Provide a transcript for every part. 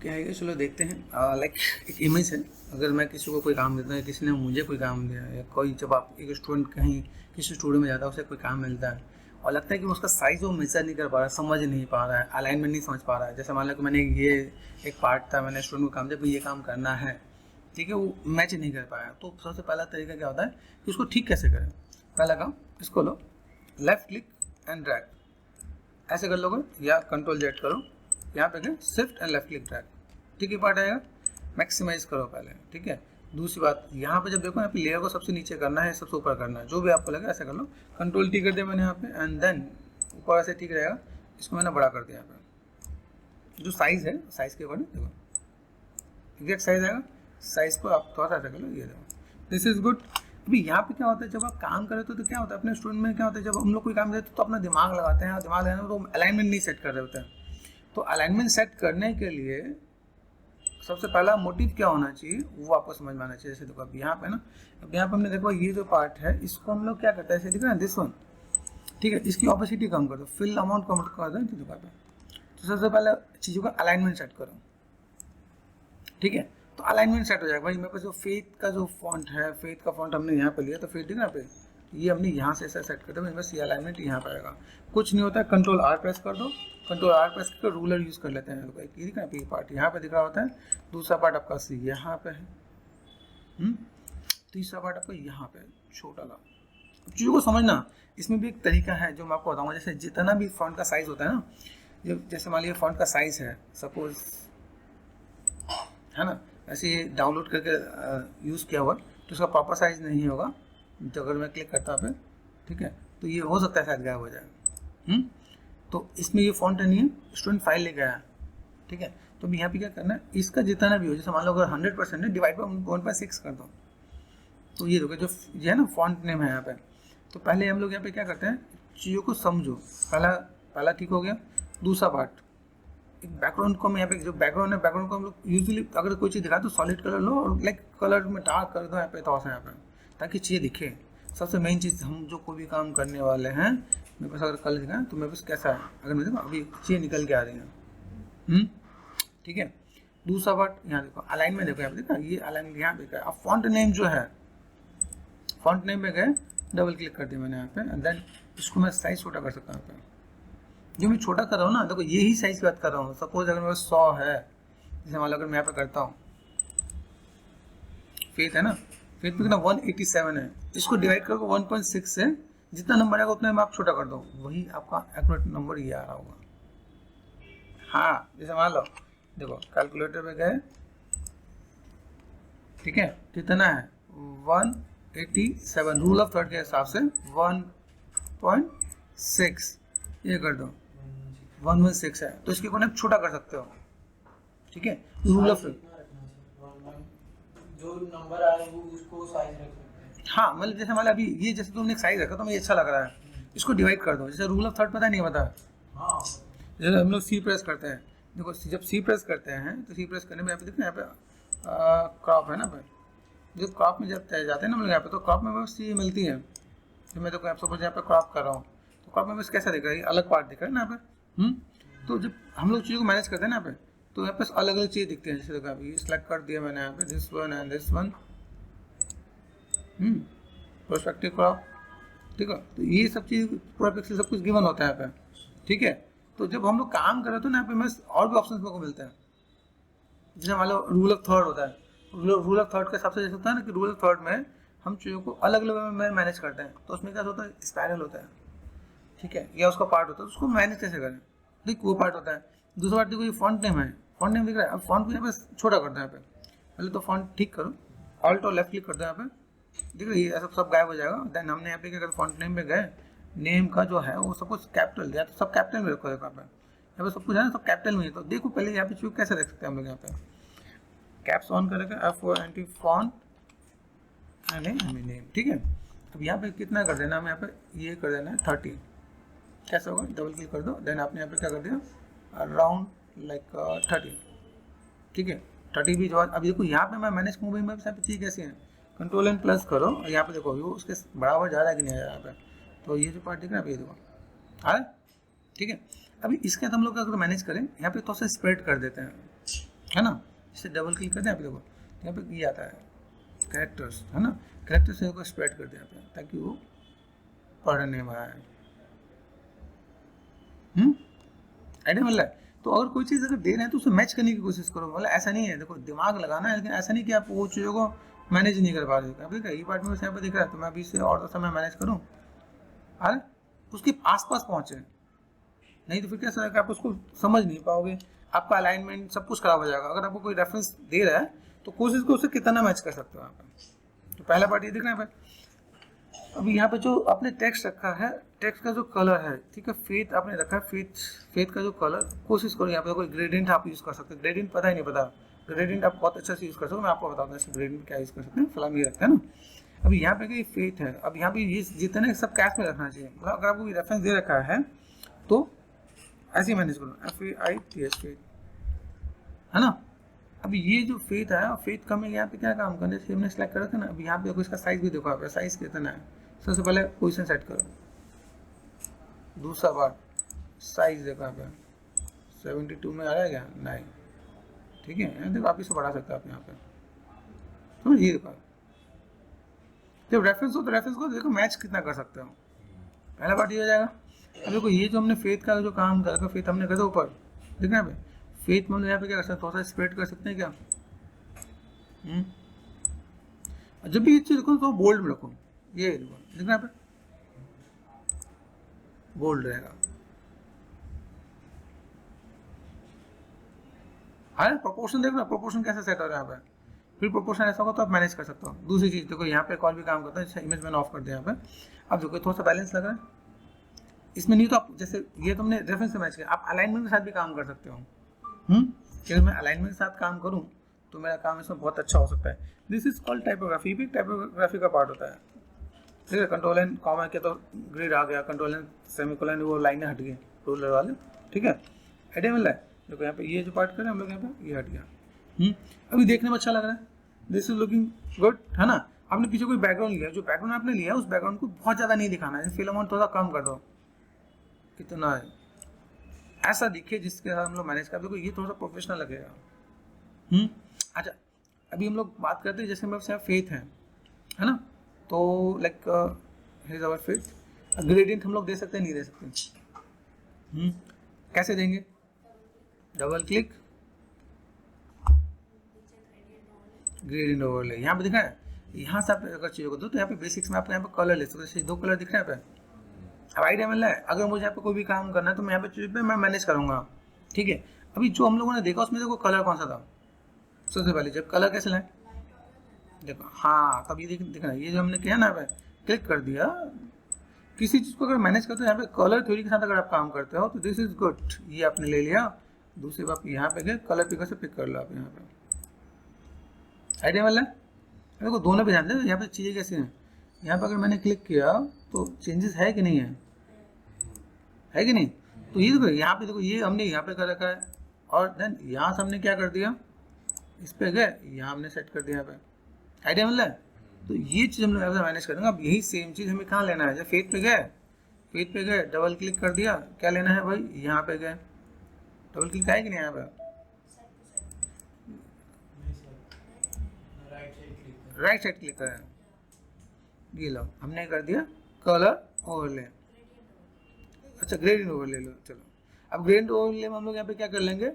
क्या है कि चलो देखते हैं। लाइक एक इमेज है, अगर मैं किसी को कोई काम देता हूँ, किसी ने मुझे कोई काम दिया, या कोई जब आप एक स्टूडेंट कहीं किसी स्टूडियो में जाता है, उसे कोई काम मिलता है और लगता है कि उसका साइज़ वो मेजर नहीं कर पा रहा है, समझ नहीं पा रहा है, अलाइनमेंट नहीं समझ पा रहा है। जैसे मान लो कि मैंने ये एक पार्ट था, मैंने स्टूडेंट को काम दिया, ये काम करना है, ठीक है, वो मैच नहीं कर पाया। तो सबसे पहला तरीका क्या होता है कि उसको ठीक कैसे करें। पहला काम, इसको लो, लेफ्ट क्लिक एंड ड्रैग, ऐसे कर लोगे, या कंट्रोल जेड करो, यहाँ पे shift and left click drag, ठीक है, पार्ट आएगा। मैक्सिमाइज करो पहले, ठीक है। दूसरी बात, यहाँ पे जब देखो, यहाँ पे लेयर को सबसे नीचे करना है, सबसे ऊपर करना है, जो भी आपको लगे ऐसे कर लो। कंट्रोल टी कर दिया मैंने यहाँ पे, एंड देन ऊपर ऐसे ठीक रहेगा, इसको मैंने बड़ा कर दिया यहाँ पे। जो साइज़ है, साइज़ के अकॉर्डिंग देखो एग्जैक्ट साइज आएगा। साइज़ को आप थोड़ा सा ऐसा कर लो, ये देखो, दिस इज़ गुड। अभी यहाँ पे क्या होता है, जब आप काम कर रहे हो तो क्या होता है अपने स्टूडेंट में, क्या होता है जब हम लोग कोई काम देते तो अपना दिमाग लगाते हैं, और दिमाग लगाने तो अलाइनमेंट नहीं सेट कर रहे होते हैं। तो अलाइनमेंट सेट करने के लिए सबसे पहला मोटिव क्या होना चाहिए वो आपको समझ में आना चाहिए। जैसे देखो अब यहाँ पे ना, अब यहाँ पे हमने देखो ये जो पार्ट है, इसको हम लोग क्या करते हैं, ऐसे दिख रहा है दिस वन, ठीक है, इसकी ऑपोसिटी कम कर दो, फिल अमाउंट कम कर दो इनकी जगह पे। तो सबसे पहले चीज़ों का अलाइनमेंट सेट करो, ठीक है। तो अलाइनमेंट सेट हो जाएगा भाई। मेरे पास जो फेथ का जो फॉन्ट है, फेथ का फॉन्ट हमने यहाँ पे लिया, तो फेथ दिख ना पे, ये हमने यहाँ से ऐसा सेट कर दो, बस ये अलाइनमेंट यहाँ पे आएगा। कुछ नहीं होता है, कंट्रोल आर प्रेस कर दो, कंट्रोल आर प्रेस करके रूलर यूज़ कर लेते हैं। ये दिख रहा है, ये पार्ट यहाँ पे दिख रहा होता है, दूसरा पार्ट आपका यहाँ पे है, तीसरा पार्ट आपका यहाँ पे छोटा ला। चीज़ों को समझना, इसमें भी एक तरीका है जो मैं आपको बताऊँगा। जैसे जितना भी फॉन्ट का साइज़ होता है ना, जैसे मान लीजिए फॉन्ट का साइज़ है सपोज, है ना, ऐसे डाउनलोड करके यूज़ किया हुआ, तो उसका प्रॉपर साइज़ नहीं होगा। तो अगर मैं क्लिक करता पे, ठीक है, तो ये हो सकता है शायद गायब हो जाए। तो इसमें ये फॉन्ट नहीं है, स्टूडेंट फाइल लेके आया, ठीक है। तो यहाँ पे क्या करना है, इसका जितना भी हो, जैसे मान लो अगर 100% है, डिवाइड बाई 1/6 कर दो। तो ये देखो, जो ये है ना फॉन्ट नेम है यहाँ पे। तो पहले हम लोग यहाँ पे क्या करते हैं, चीज़ों को समझो। पहला ठीक हो गया। दूसरा पार्ट, एक बैकग्राउंड को हम यहाँ पे, जो बैकग्राउंड है, बैकग्राउंड को हम लोग यूजुअली अगर कोई चीज़ दिखा तो सॉलिड कलर लो, और लाइक कलर में डार्क कर दो यहाँ पे, थोड़ा सा यहाँ पे, ताकि चीज़ें दिखे। सबसे मेन चीज़, हम जो कोई भी काम करने वाले हैं, मेरे पास अगर कलर दिखा तो मेरे पास कैसा है, अगर मैं देखो अभी चीज़ें निकल के आ रही हैं, ठीक है। दूसरा पार्ट यहाँ देखो, अलाइनमेंट देखो यहाँ पे, देखा ये अलाइनमेंट यहाँ पे क्या है। अब फॉन्ट नेम जो है, फॉन्ट नेम पे गए, डबल क्लिक कर दिया मैंने यहाँ पे, एंड देन इसको मैं साइज छोटा कर सकता हूँ यहाँ पे। जो मैं छोटा कर रहा हूँ ना, देखो यही साइज की बात कर रहा हूँ। सपोज अगर मेरे पास 100 है, जैसे मान लो अगर मैं यहाँ पे करता हूँ, फेथ है ना, फेथ पे कितना 187 है, इसको डिवाइड करो 1.6 से, जितना नंबर आएगा उतना में आप छोटा कर दो, वही आपका एक्यूरेट नंबर ये आ रहा होगा। हाँ, जैसे मान लो देखो कैलकुलेटर पे गए, ठीक है, कितना है 187, रूल ऑफ थर्ड के हिसाब से 1.6 ये कर दो, 116 है, तो इसके को छोटा कर सकते हो, ठीक है। रूल ऑफ, जो नंबर आए वो उसको साइज रख सकते हैं। हाँ, मतलब जैसे मान अभी ये, जैसे तुमने एक साइज रखा तो मुझे अच्छा लग रहा है, इसको डिवाइड कर दो। जैसे रूल ऑफ थर्ड पता नहीं पता, हाँ, जैसे हम लोग सी प्रेस करते हैं, देखो जब सी प्रेस करते हैं तो सी प्रेस करने में यहाँ पे देखना, यहाँ पे क्रॉप है ना भाई, जब क्रॉप में जब जाते हैं ना हम लोग यहाँ पे, तो क्रॉप में बस ये मिलती है। तो मैं तो सपोज यहाँ पे क्रॉप कर रहा हूँ, तो क्रॉप में बस कैसा दिख रहा है, अलग पार्ट दिख रहा है ना यहाँ पे। तो जब हम लोग चीज़ों को मैनेज करते हैं ना यहाँ पे, तो यहाँ पे अलग अलग चीज़ दिखती हैं। जैसे देखो अभी सेलेक्ट कर दिया मैंने यहाँ पे, this one and this one, perspective crop, ठीक है। तो ये सब चीज़ पूरा पिक्सल सब कुछ गिवन होता है यहाँ पे, ठीक है। तो जब हम लोग काम कर रहे थे ना यहाँ पे, मैं और भी ऑप्शन मेरे को मिलते हैं। जैसे मान लो रूल ऑफ थर्ड होता है, रूल ऑफ थर्ड के हिसाब से जैसे होता है ना कि रूल ऑफ थर्ड में हम चीज़ों को अलग अलग में मैनेज करते हैं। तो उसमें क्या होता है, स्पाइरल होता है, ठीक है, या उसका पार्ट होता है, उसको मैनेज कैसे करें, ठीक, वो पार्ट होता है। दूसरा पार्ट देखो, ये फॉन्ट नेम है, फॉन्ट नेम दिख रहा है। अब फॉन्ट को यहाँ पे छोटा करते हैं यहाँ पे, पहले तो फॉन्ट ठीक करो, ऑल्ट और लेफ्ट क्लिक करते हैं यहाँ पे, देख रहे ये सब गायब हो जाएगा। देन हमने यहाँ पे क्या करते, फॉन्ट नेम पे गए, नेम का जो है वो सब कुछ कैपिटल दिया, तो सब कैपिटल में रखो। यहाँ पे सब कुछ है ना, सब कैपिटल में है। तो देखो पहले यहाँ पे चूज कैसे रख सकते हैं हम लोग, यहाँ पे कैप्स ऑन करेंगे, F4 फॉन्ट नेम, ठीक है। अब यहाँ पे कितना कर देना, हमें यहाँ पे ये कर देना है 30, कैसे होगा, डबल क्लिक कर दो, देन आपने यहाँ पे क्या कर दिया, अराउंड लाइक 30, ठीक है। 30 भी जो अभी देखो यहाँ पे मैं मैनेज मूविंग में यहाँ पे चीज़ कैसी है, कंट्रोल एंड प्लस करो, और यहाँ पे देखो वो उसके बराबर ज़्यादा कि नहीं है यहाँ पे। तो ये जो पार्ट दिख रहा है, ये देखो आ रहा है, ठीक है। अभी इसके बाद हम लोग अगर मैनेज करें, यहाँ पे थोड़ा सा स्प्रेड कर देते हैं, है ना। इसे डबल क्लिक कर दें आप, देखो यहाँ पे ये आता है कैरेक्टर्स, है ना, कैरेक्टर से को स्प्रेड कर दें यहाँ पे ताकि वो पढ़ने में आए। आइडिया मिल रहा है। तो अगर कोई चीज़ अगर दे रहे हैं तो उसे मैच करने की कोशिश करो, मतलब ऐसा नहीं है, देखो दिमाग लगाना है, लेकिन ऐसा नहीं कि आप वो चीज़ों को मैनेज नहीं कर पा रहे हो। अब देखा ये पार्ट में यहाँ पे दिख रहा है, तो मैं अभी से और समय मैनेज करूँ, अरे उसके आसपास पहुँचे, नहीं तो फिर कैसा है कि आप उसको समझ नहीं पाओगे, आपका अलाइनमेंट सब कुछ खराब हो जाएगा। अगर आपको कोई रेफरेंस दे रहा है तो कोशिश करो उसे कितना मैच कर सकते हो आप। तो पहला पार्ट ये दिख रहा है। अभी यहाँ पे जो आपने टेक्स्ट रखा है, टेक्स्ट का जो कलर है, ठीक है, फेथ आपने रखा है, फेथ का जो कलर, कोशिश करो यहाँ पे कोई ग्रेडियंट आप यूज़ कर सकते हैं। ग्रेडियंट पता ही नहीं पता, ग्रेडियंट आप बहुत अच्छा से यूज़ कर सकते हो, मैं आपको बताता हूँ ग्रेडियंट क्या यूज़ कर सकते हैं। फिलहाल ये रखते हैं ना। अभी यहाँ पे फेथ है, अब यहाँ पे ये जितने सब कैश में रखना चाहिए, मतलब अगर आपको रेफरेंस दे रखा है तो ऐसे ही मैनेज करो, FAITH फेथ, है ना। अभी ये जो फेथ है, फेथ का मैं यहाँ पे क्या काम करना है, हमने सेलेक्ट करा था ना। अभी यहाँ पे देखो इसका साइज भी देखो, आप साइज कितना है। सबसे पहले पोजीशन सेट करो, दूसरा बार साइज देखो यहाँ पे 72 में आ रहा है क्या, नहीं, ठीक है, देखो आप इसे बढ़ा सकते हो आप यहाँ पे, समझ ये देखो। जब रेफरेंस हो तो रेफरेंस को देखो मैच कितना कर सकते हो, पहला बात ये हो जाएगा। अब देखो ये जो हमने फेथ का जो काम करा, फेथ हमने कर ऊपर दिख रहा है, फेथ में हम यहाँ पे क्या कर सकते हैं, थोड़ा सा स्प्रेड कर सकते हैं क्या। जब भी ये चीज देखो तो बोल्ड में रखो, ये देखो दिख रहा है, बोल्ड रहेगा। हाँ प्रोपोर्शन देखो ना, प्रोपोर्शन कैसे सेट हो रहा है यहाँ पे, फिर प्रोपोर्शन ऐसा होगा तो आप मैनेज कर सकते हो। दूसरी चीज देखो यहाँ पे कॉल भी काम करता है, इमेज मैंने ऑफ कर दिया यहाँ पे। अब देखो थोड़ा सा बैलेंस लग रहा है इसमें, नहीं तो आप जैसे ये तुमने रेफरेंस से मैच किया, आप अलाइनमेंट के साथ भी काम कर सकते हो। अगर मैं अलाइनमेंट के साथ काम करूँ तो मेरा काम इसमें बहुत अच्छा हो सकता है। दिस इज कॉल्ड टाइपोग्राफी, भी टाइपोग्राफी का पार्ट होता है, ठीक है। कंट्रोल एंड कॉमा के तो ग्रिड आ गया, कंट्रोल एंड सेमीकोलन वो लाइनें हट गई रूलर वाले, ठीक है। आइडिया मिल रहा है। देखो यहाँ पे ये जो पार्ट करें हम लोग, यहाँ पे ये हट गया। अभी देखने में अच्छा लग रहा है, दिस इज लुकिंग गुड, है ना। आपने पीछे कोई बैकग्राउंड लिया, जो बैकग्राउंड आपने लिया उस बैकग्राउंड को बहुत ज़्यादा नहीं दिखाना है, फिल्म थोड़ा कम कर दो, कितना है ऐसा दिखे जिसके साथ हम लोग मैनेज कर। देखो ये थोड़ा सा प्रोफेशनल लगेगा। अच्छा अभी हम लोग बात करते हैं जैसे मेरे फेथ है ना, तो like his our faith, gradient हम लोग दे सकते हैं, नहीं दे सकते। कैसे देंगे, डबल क्लिक, ग्रेडियंट ओवरले, यहाँ पे दिखा है। यहाँ से आप अगर चीज़ों को दो तो यहाँ पे बेसिक्स में आपको यहाँ पे कलर ले सकते हैं, 2 कलर दिख रहे हैं यहाँ पे। अब आइडिया मिल रहा है। अगर मुझे यहाँ पे कोई भी काम करना है तो मैं यहाँ पे चीज़ पे मैं मैनेज करूँगा, ठीक है। अभी जो हम लोगों ने देखा उसमें देखो कलर कौन सा था, सबसे पहले जब कलर कैसे लाए, देखो हाँ तब ये दिख रहा है। ये जो हमने किया ना, क्लिक कर दिया, किसी चीज़ को अगर मैनेज करते हो यहाँ पे कलर थ्योरी के साथ अगर आप काम करते हो तो दिस इज गुड। ये आपने ले लिया, दूसरी बात यहाँ पे गए कलर पिकर से पिक कर लो आप यहाँ पे। आइडिया मिल रहा है। देखो दोनों पे ध्यान दे, यहाँ पे चीज़ें कैसी हैं। यहाँ पे अगर मैंने क्लिक किया तो चेंजेस है कि नहीं है कि नहीं। तो ये देखो यहाँ पे, देखो ये हमने यहाँ पे कर रखा है, और देन यहाँ से हमने क्या कर दिया, इस पे गए, यहाँ हमने सेट कर दिया यहाँ पे। आइडिया मिल रहा है। तो ये चीज़ हम लोग मैनेज करेंगे। अब यही सेम चीज़ हमें कहाँ लेना है, जब फेथ पे गए डबल क्लिक कर दिया, क्या लेना है भाई, यहाँ पे गए डबल क्लिक आए कि नहीं यहाँ पे, राइट साइड क्लिक करें, ये लो हमने कर दिया कलर ओवरले। अच्छा ग्रेडियंट ओवरले लो, चलो अब ग्रेडियंट ओवरले में हम लोग यहाँ पे क्या कर लेंगे,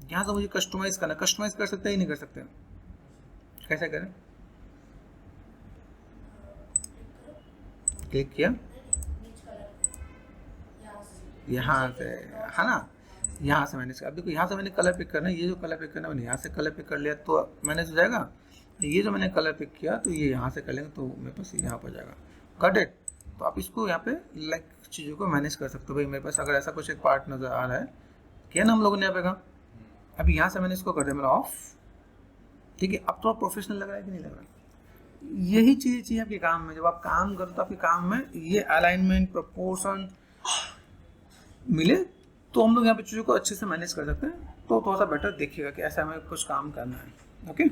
यहाँ से मुझे कस्टमाइज करना, कस्टमाइज कर सकते हैं नहीं कर सकते, कैसे करें, क्लिक किया यहाँ से, है ना, यहाँ से मैनेज। अब देखो यहाँ से मैंने कलर पिक करना है, ये जो कलर पिक करना है मैंने यहाँ से कलर पिक कर लिया तो मैनेज हो जाएगा। ये जो मैंने कलर पिक किया तो ये यहाँ से कर लेंगे तो मेरे पास यहाँ पर जाएगा, गॉट इट। तो आप इसको यहाँ पे लाइक चीज़ों को मैनेज कर सकते हो। भाई मेरे पास अगर ऐसा कुछ एक पार्ट नज़र आ रहा है, किया ना हम लोगों ने यहाँ पे कहा, अभी यहाँ से मैंने इसको कर दिया मेरा ऑफ, ठीक है। अब थोड़ा प्रोफेशनल लग रहा है कि नहीं लग रहा, यही चीज़ें चाहिए आपके काम में। जब आप काम करो तो आपके काम में ये अलाइनमेंट प्रोपोर्शन मिले तो हम लोग यहाँ पे चीज़ों को अच्छे से मैनेज कर सकते हैं। तो थोड़ा सा बेटर देखिएगा कि ऐसा हमें कुछ काम करना है, ओके।